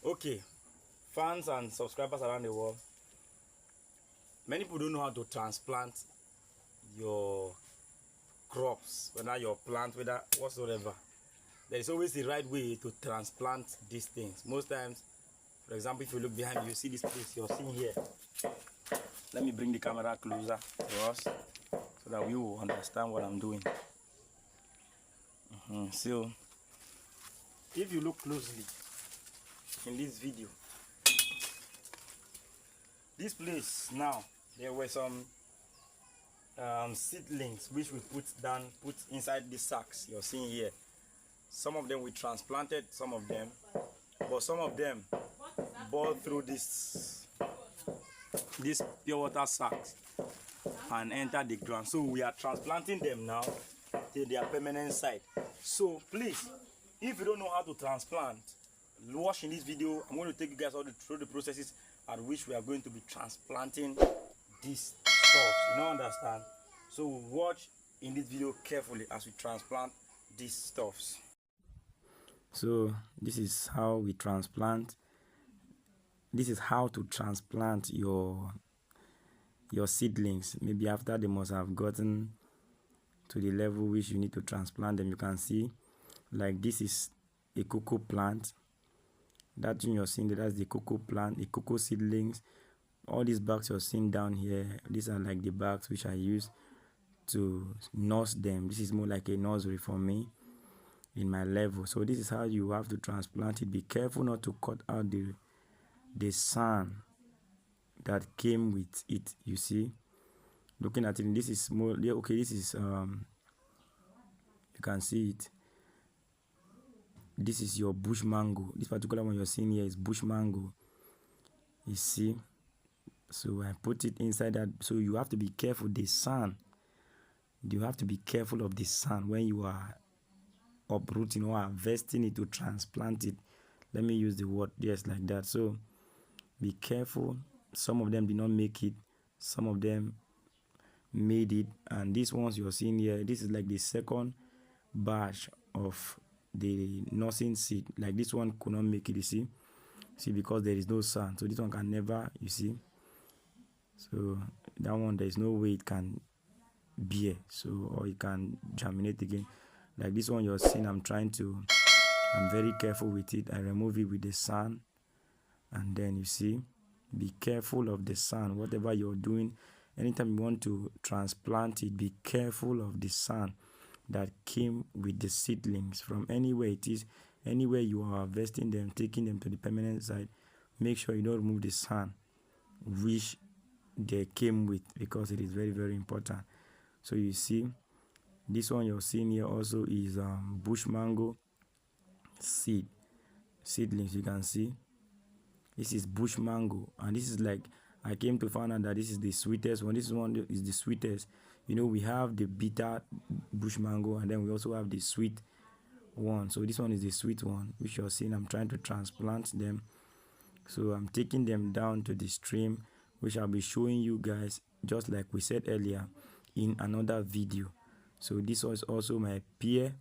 Okay, fans and subscribers around the world, many people don't know how to transplant your crops, whether your plant, whether whatsoever. There is always the right way to transplant these things. Most times, for example, if you look behind you see this place you're seeing here. Let me bring the camera closer to us so that we will understand what I'm doing. So if you look closely in this video, this place now, there were some seedlings which we put inside these sacks you're seeing here. Some of them we transplanted, some of them, but some of them bore through this pure water sacks and enter the ground. So we are transplanting them now to their permanent site. So please, if you don't know how to transplant, watch in this video. I'm going to take you guys all through the processes at which we are going to be transplanting this stuff. You know, understand? So watch in this video carefully as we transplant these stuffs. So this is how we transplant. This is how to transplant your seedlings. Maybe after they must have gotten to the level which you need to transplant them. You can see, like, this is a cocoa plant. That thing you're seeing, that's the cocoa plant, the cocoa seedlings. All these bags you're seeing down here, these are like the bags which I use to nurse them. This is more like a nursery for me in my level. So this is how you have to transplant it. Be careful not to cut out the sand that came with it. You see, looking at it, this is more okay. This is you can see it. This is your bush mango. This particular one you're seeing here is bush mango. You see, so I put it inside that. So you have to be careful. The sand, you have to be careful of the sand when you are uprooting or harvesting it to transplant it. Let me use the word just like that. So be careful. Some of them did not make it, some of them made it, and these ones you're seeing here, this is like the second batch of the nursing seed. Like this one could not make it, you see, because there is no sand. So this one can never, you see, so that one there is no way it can bear, so, or it can germinate again. Like this one you're seeing, I'm very careful with it. I remove it with the sand, and then you see, be careful of the sand. Whatever you're doing, anytime you want to transplant it, be careful of the sand that came with the seedlings from anywhere it is, anywhere you are harvesting them, taking them to the permanent site. Make sure you don't remove the sand which they came with, because it is very, very important. So you see, this one you're seeing here also is bush mango seedlings. You can see this is bush mango, and this is like, I came to find out that this is the sweetest one. This one is the sweetest. You know, we have the bitter bush mango, and then we also have the sweet one. So this one is the sweet one, which you're seeing. I'm trying to transplant them. So I'm taking them down to the stream, which I'll be showing you guys, just like we said earlier, in another video. So this was also my pear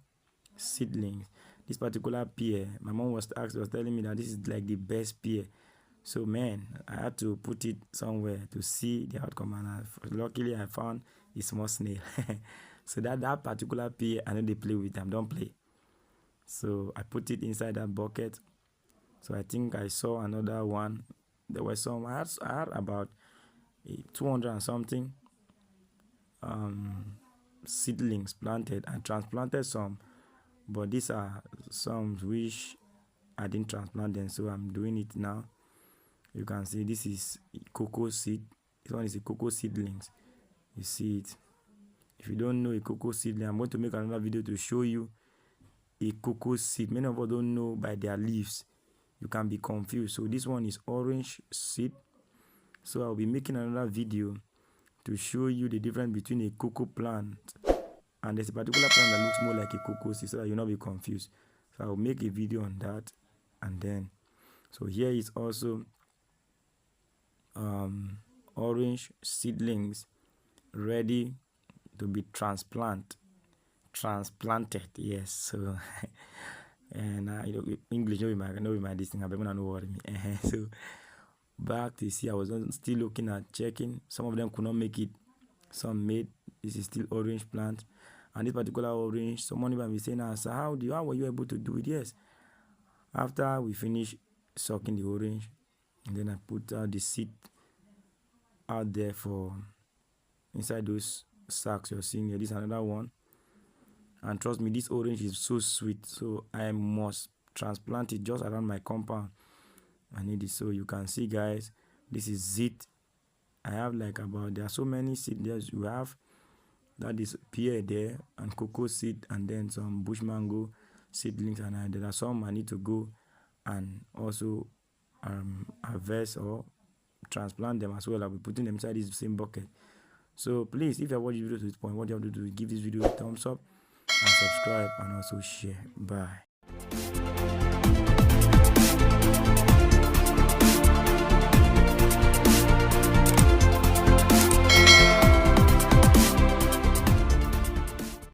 seedlings. This particular pear, my mom was telling me that this is like the best pear. So man, I had to put it somewhere to see the outcome, and luckily I found a small snail. So that particular pear, I know they play with them, don't play. So I put it inside that bucket. So I think I saw another one. There were some, I had about 200 and something seedlings planted. I transplanted some, but these are some which I didn't transplant them, so I'm doing it now. You can see this is cocoa seed. This one is a cocoa seedlings. You see it. If you don't know a cocoa seedling, I'm going to make another video to show you a cocoa seed. Many of us don't know by their leaves. You can be confused. So this one is orange seed. So I'll be making another video to show you the difference between a cocoa plant and there's a particular plant that looks more like a cocoa seed, so that you'll not be confused. So I'll make a video on that. And then, so here is also orange seedlings ready to be transplanted. Yes, so And English no be my this thing. I better not worry me. So back to see, I was still looking at checking. Some of them could not make it. Some made. This is still orange plant, and this particular orange. Someone even be saying, "Sir, how were you able to do it?" Yes. After we finish sucking the orange, and then I put out the seed out there for inside those sacks you're seeing here. This is another one, and trust me, this orange is so sweet, so I must transplant it just around my compound. I need it. So you can see, guys, this is it. I have like about, there are so many seeds. You have that is pear there, and cocoa seed, and then some bush mango seedlings, and there are some I need to go and also harvest or transplant them as well. I'll be putting them inside this same bucket. So please, if you're watching the video to this point, what you have to do is give this video a thumbs up and subscribe, and also share. Bye.